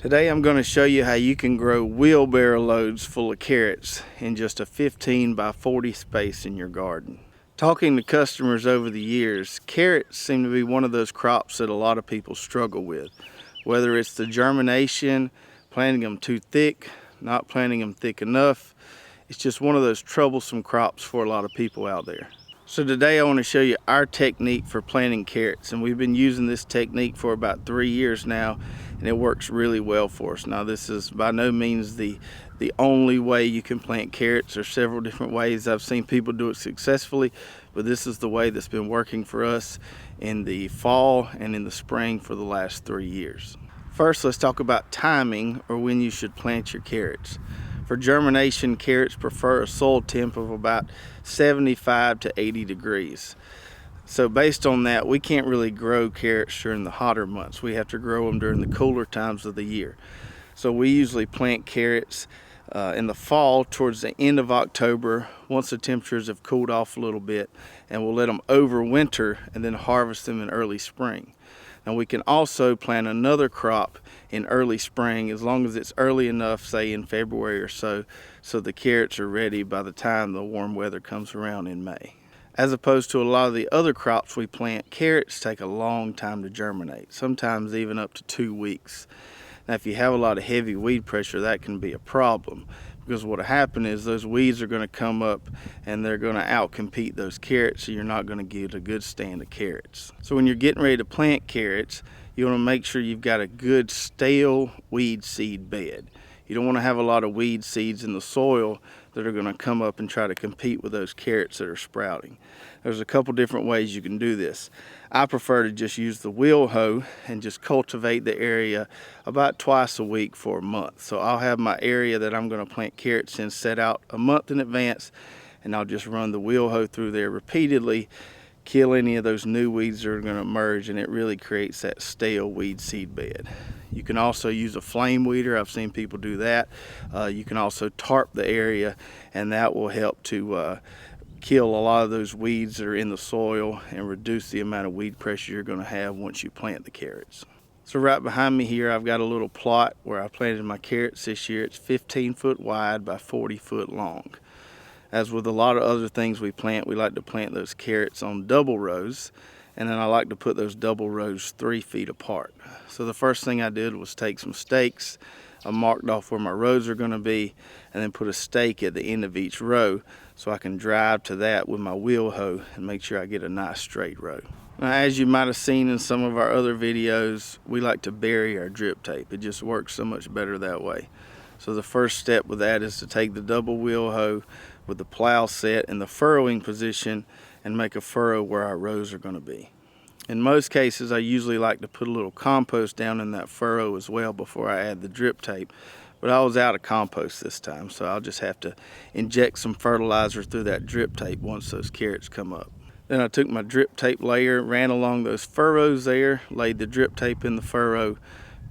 Today I'm going to show you how you can grow wheelbarrow loads full of carrots in just a 15 by 40 space in your garden. Talking to customers over the years, carrots seem to be one of those crops that a lot of people struggle with. Whether it's the germination, planting them too thick, not planting them thick enough, it's just one of those troublesome crops for a lot of people out there. So today I want to show you our technique for planting carrots, and we've been using this technique for about 3 years now, and it works really well for us. Now this is by no means the only way you can plant carrots. There's several different ways. I've seen people do it successfully, but this is the way that's been working for us in the fall and in the spring for the last 3 years. First, let's talk about timing, or when you should plant your carrots. For germination, carrots prefer a soil temp of about 75 to 80 degrees. So based on that, we can't really grow carrots during the hotter months. We have to grow them during the cooler times of the year. So we usually plant carrots in the fall towards the end of October, once the temperatures have cooled off a little bit, and we'll let them overwinter and then harvest them in early spring. And we can also plant another crop in early spring as long as it's early enough, say in February or so the carrots are ready by the time the warm weather comes around in May. As opposed to a lot of the other crops we plant, carrots take a long time to germinate, sometimes even up to 2 weeks. Now if you have a lot of heavy weed pressure, that can be a problem, because what will happen is those weeds are going to come up and they're going to outcompete those carrots, so you're not going to get a good stand of carrots. So when you're getting ready to plant carrots, you want to make sure you've got a good stale weed seed bed. You don't want to have a lot of weed seeds in the soil that are going to come up and try to compete with those carrots that are sprouting. There's a couple different ways you can do this. I prefer to just use the wheel hoe and just cultivate the area about twice a week for a month. So I'll have my area that I'm going to plant carrots in set out a month in advance, and I'll just run the wheel hoe through there repeatedly, kill any of those new weeds that are going to emerge, and it really creates that stale weed seed bed. You can also use a flame weeder. I've seen people do that. You can also tarp the area, and that will help to kill a lot of those weeds that are in the soil and reduce the amount of weed pressure you're going to have once you plant the carrots. So right behind me here, I've got a little plot where I planted my carrots this year. It's 15 foot wide by 40 foot long. As with a lot of other things we plant, we like to plant those carrots on double rows, and then I like to put those double rows 3 feet apart. So the first thing I did was take some stakes. I marked off where my rows are going to be, and then put a stake at the end of each row so I can drive to that with my wheel hoe and make sure I get a nice straight row. Now, as you might have seen in some of our other videos, we like to bury our drip tape. It just works so much better that way. So the first step with that is to take the double wheel hoe with the plow set in the furrowing position and make a furrow where our rows are going to be. In most cases, I usually like to put a little compost down in that furrow as well before I add the drip tape, but I was out of compost this time, so I'll just have to inject some fertilizer through that drip tape once those carrots come up. Then I took my drip tape layer, ran along those furrows there, laid the drip tape in the furrow,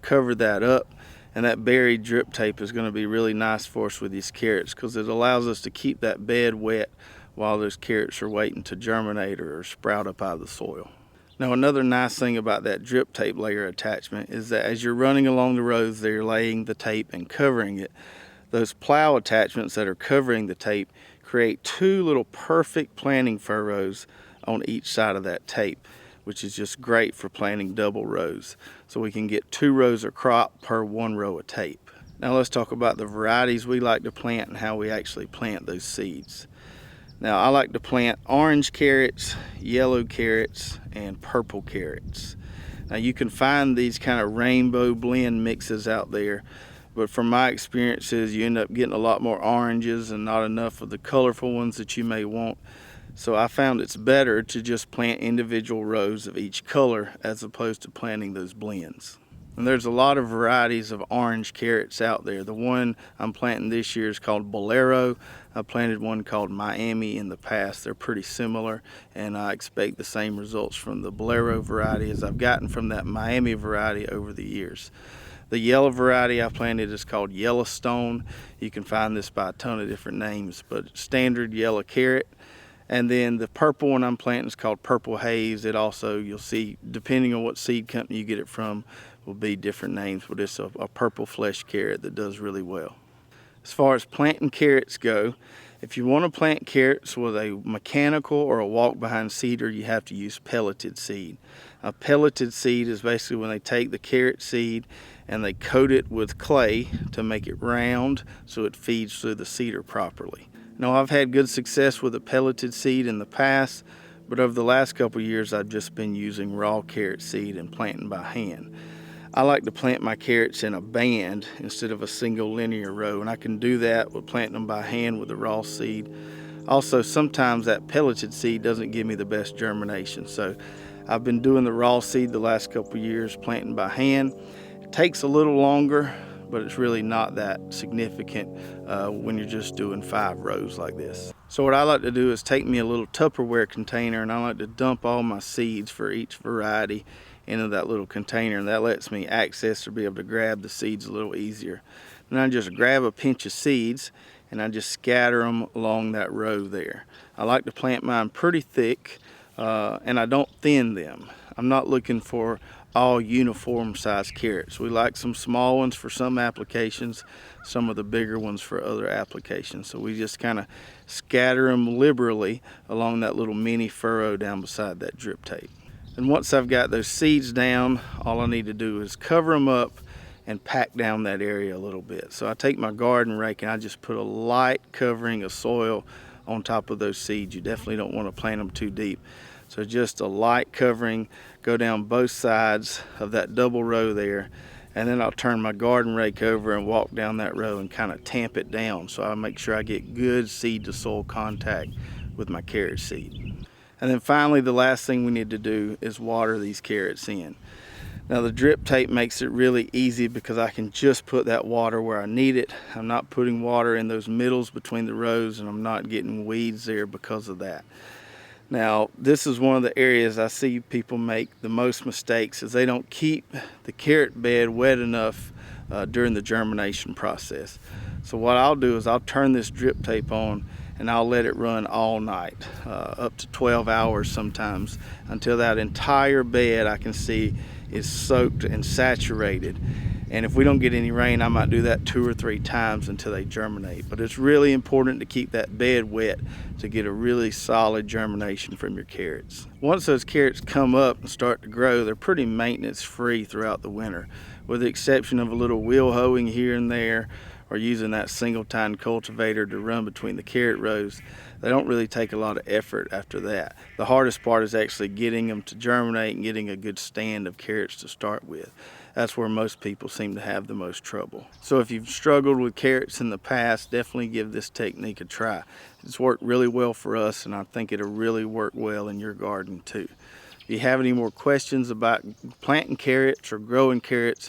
covered that up, and that buried drip tape is going to be really nice for us with these carrots because it allows us to keep that bed wet while those carrots are waiting to germinate or sprout up out of the soil. Now another nice thing about that drip tape layer attachment is that as you're running along the rows there, laying the tape and covering it, those plow attachments that are covering the tape create 2 little perfect planting furrows on each side of that tape, which is just great for planting double rows. So we can get 2 rows of crop per 1 row of tape. Now let's talk about the varieties we like to plant and how we actually plant those seeds. Now I like to plant orange carrots, yellow carrots, and purple carrots. Now you can find these kind of rainbow blend mixes out there, but from my experiences you end up getting a lot more oranges and not enough of the colorful ones that you may want. So I found it's better to just plant individual rows of each color as opposed to planting those blends. And there's a lot of varieties of orange carrots out there. The one I'm planting this year is called Bolero. I planted one called Miami in the past. They're pretty similar, and I expect the same results from the Bolero variety as I've gotten from that Miami variety over the years. The yellow variety I planted is called Yellowstone. You can find this by a ton of different names, but standard yellow carrot. And then the purple one I'm planting is called Purple Haze. It also, you'll see, depending on what seed company you get it from, will be different names, but it's a purple flesh carrot that does really well. As far as planting carrots go, if you want to plant carrots with a mechanical or a walk-behind seeder, you have to use pelleted seed. A pelleted seed is basically when they take the carrot seed and they coat it with clay to make it round so it feeds through the seeder properly. Now, I've had good success with a pelleted seed in the past, but over the last couple of years I've just been using raw carrot seed and planting by hand. I like to plant my carrots in a band instead of a single linear row, and I can do that with planting them by hand with the raw seed. Also, sometimes that pelleted seed doesn't give me the best germination, so I've been doing the raw seed the last couple of years, planting by hand. It takes a little longer, but it's really not that significant when you're just doing 5 rows like this. So what I like to do is take me a little Tupperware container, and I like to dump all my seeds for each variety into that little container, and that lets me access or be able to grab the seeds a little easier. Then I just grab a pinch of seeds and I just scatter them along that row there. I like to plant mine pretty thick and I don't thin them. I'm not looking for all uniform sized carrots. We like some small ones for some applications, some of the bigger ones for other applications. So we just kind of scatter them liberally along that little mini furrow down beside that drip tape. And once I've got those seeds down, all I need to do is cover them up and pack down that area a little bit. So I take my garden rake and I just put a light covering of soil on top of those seeds. You definitely don't want to plant them too deep. So just a light covering, go down both sides of that double row there, and then I'll turn my garden rake over and walk down that row and kind of tamp it down so I make sure I get good seed to soil contact with my carrot seed. And then finally, the last thing we need to do is water these carrots in. Now the drip tape makes it really easy because I can just put that water where I need it. I'm not putting water in those middles between the rows, and I'm not getting weeds there because of that. Now, this is one of the areas I see people make the most mistakes, is they don't keep the carrot bed wet enough during the germination process. So what I'll do is I'll turn this drip tape on and I'll let it run all night, up to 12 hours sometimes, until that entire bed I can see is soaked and saturated. And if we don't get any rain, I might do that 2 or 3 times until they germinate. But it's really important to keep that bed wet to get a really solid germination from your carrots. Once those carrots come up and start to grow, they're pretty maintenance free throughout the winter, with the exception of a little wheel hoeing here and there, or using that single tine cultivator to run between the carrot rows. They don't really take a lot of effort after that. The hardest part is actually getting them to germinate and getting a good stand of carrots to start with. That's where most people seem to have the most trouble. So if you've struggled with carrots in the past, definitely give this technique a try. It's worked really well for us, and I think it'll really work well in your garden too. If you have any more questions about planting carrots or growing carrots,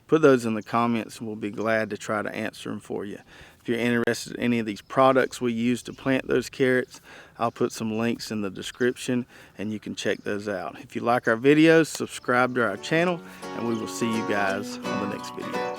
put those in the comments and we'll be glad to try to answer them for you. If you're interested in any of these products we use to plant those carrots, I'll put some links in the description and you can check those out. If you like our videos, subscribe to our channel, and we will see you guys on the next video.